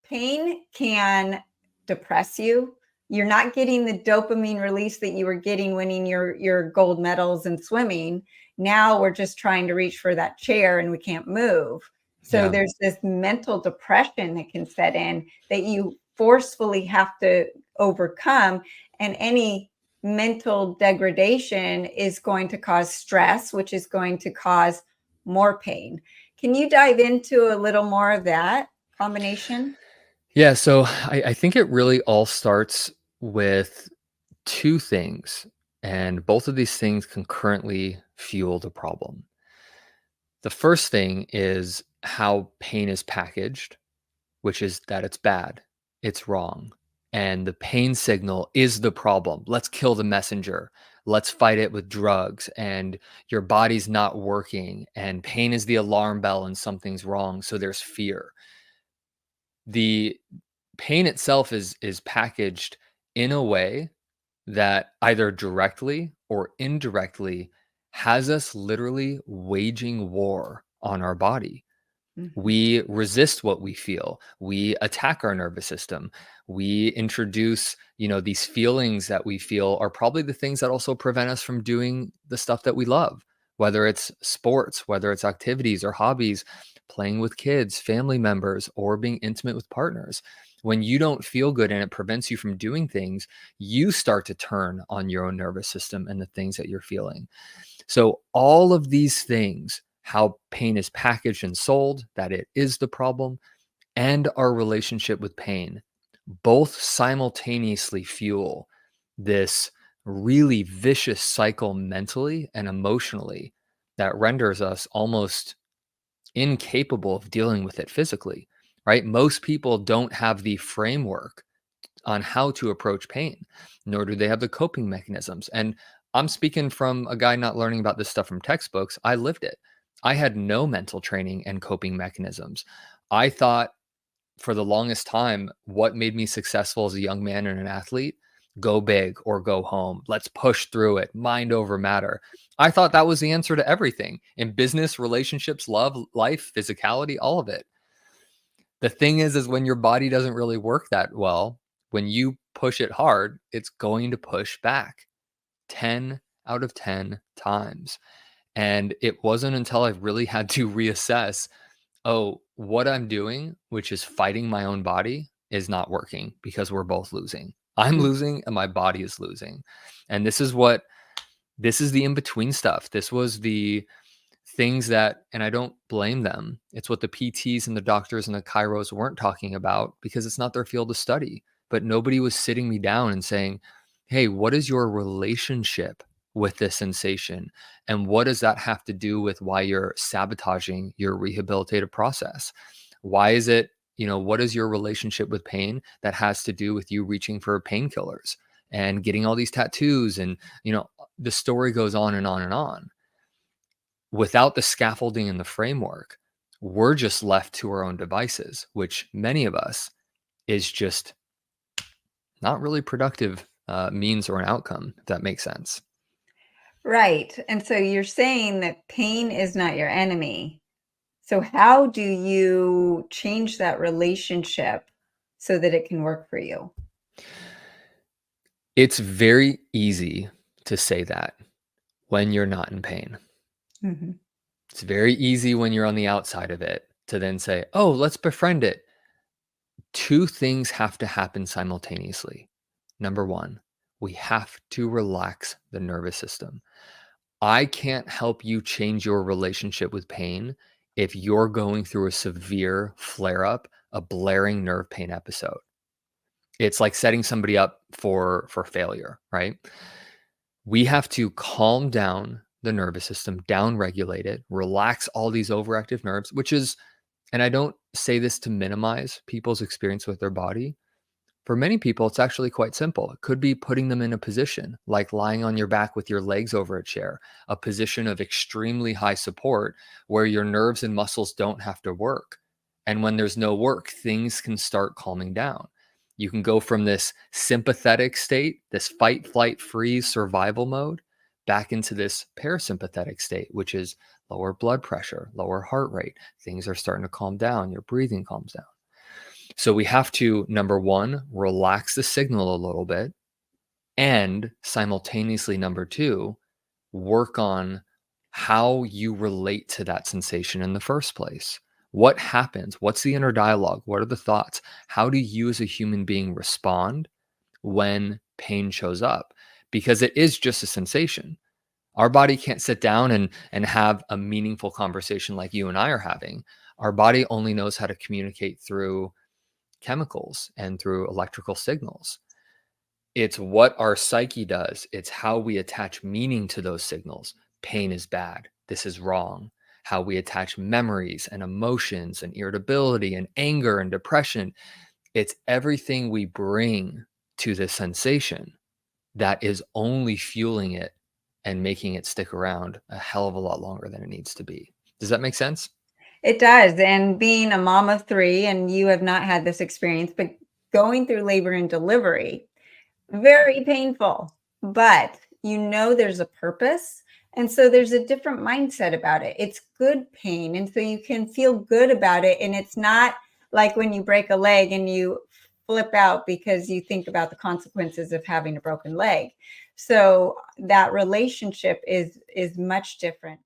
pain can depress you. You're not getting the dopamine release that you were getting winning your gold medals in swimming. Now we're just trying to reach for that chair and we can't move. So there's this mental depression that can set in that you forcefully have to overcome. And any mental degradation is going to cause stress, which is going to cause more pain. Can you dive into a little more of that combination? Yeah, so I think it really all starts with two things, and both of these things concurrently fuel the problem. The first thing is how pain is packaged, which is that it's bad, it's wrong, and the pain signal is the problem. Let's kill the messenger. Let's fight it with drugs, and your body's not working, and pain is the alarm bell and something's wrong, so there's fear. The pain itself is packaged in a way that either directly or indirectly has us literally waging war on our body. We resist what we feel. We attack our nervous system. We introduce, these feelings that we feel are probably the things that also prevent us from doing the stuff that we love, whether it's sports, whether it's activities or hobbies, playing with kids, family members, or being intimate with partners. When you don't feel good and it prevents you from doing things, you start to turn on your own nervous system and the things that you're feeling. So all of these things, how pain is packaged and sold, that it is the problem, and our relationship with pain, both simultaneously fuel this really vicious cycle mentally and emotionally that renders us almost incapable of dealing with it physically, right? Most people don't have the framework on how to approach pain, nor do they have the coping mechanisms. And I'm speaking from a guy not learning about this stuff from textbooks. I lived it. I had no mental training and coping mechanisms. I thought for the longest time, what made me successful as a young man and an athlete, go big or go home. Let's push through it. Mind over matter. I thought that was the answer to everything in business, relationships, love, life, physicality, all of it. The thing is when your body doesn't really work that well, when you push it hard, it's going to push back 10 out of 10 times. And it wasn't until I really had to reassess, oh, what I'm doing, which is fighting my own body, is not working because we're both losing. I'm losing and my body is losing. And this is the in-between stuff. This was the things that, and I don't blame them, it's what the PTs and the doctors and the chiros weren't talking about because it's not their field of study. But nobody was sitting me down and saying, hey, what is your relationship with this sensation? And what does that have to do with why you're sabotaging your rehabilitative process? Why is it, what is your relationship with pain that has to do with you reaching for painkillers and getting all these tattoos? And, the story goes on and on and on. Without the scaffolding and the framework, we're just left to our own devices, which many of us is just not really productive means or an outcome, if that makes sense. Right. And so you're saying that pain is not your enemy. So how do you change that relationship so that it can work for you? It's very easy to say that when you're not in pain. Mm-hmm. It's very easy when you're on the outside of it to then say, oh, let's befriend it. Two things have to happen simultaneously. Number one, we have to relax the nervous system. I can't help you change your relationship with pain if you're going through a severe flare up, a blaring nerve pain episode. It's like setting somebody up for failure, right? We have to calm down the nervous system, down regulate it, relax all these overactive nerves, which is, and I don't say this to minimize people's experience with their body. For many people, it's actually quite simple. It could be putting them in a position like lying on your back with your legs over a chair, a position of extremely high support where your nerves and muscles don't have to work. And when there's no work, things can start calming down. You can go from this sympathetic state, this fight, flight, freeze, survival mode, back into this parasympathetic state, which is lower blood pressure, lower heart rate. Things are starting to calm down. Your breathing calms down. So we have to, number one, relax the signal a little bit, and simultaneously, number two, work on how you relate to that sensation in the first place. What happens? What's the inner dialogue? What are the thoughts? How do you as a human being respond when pain shows up? Because it is just a sensation. Our body can't sit down and have a meaningful conversation like you and I are having. Our body only knows how to communicate through chemicals and through electrical signals. It's what our psyche does. It's how we attach meaning to those signals. Pain is bad. This is wrong. How we attach memories and emotions and irritability and anger and depression. It's everything we bring to the sensation that is only fueling it and making it stick around a hell of a lot longer than it needs to be. Does that make sense? It does. And being a mom of three, and you have not had this experience, but going through labor and delivery, very painful, but you know there's a purpose. And so there's a different mindset about it. It's good pain. And so you can feel good about it. And it's not like when you break a leg and you flip out because you think about the consequences of having a broken leg. So that relationship is much different.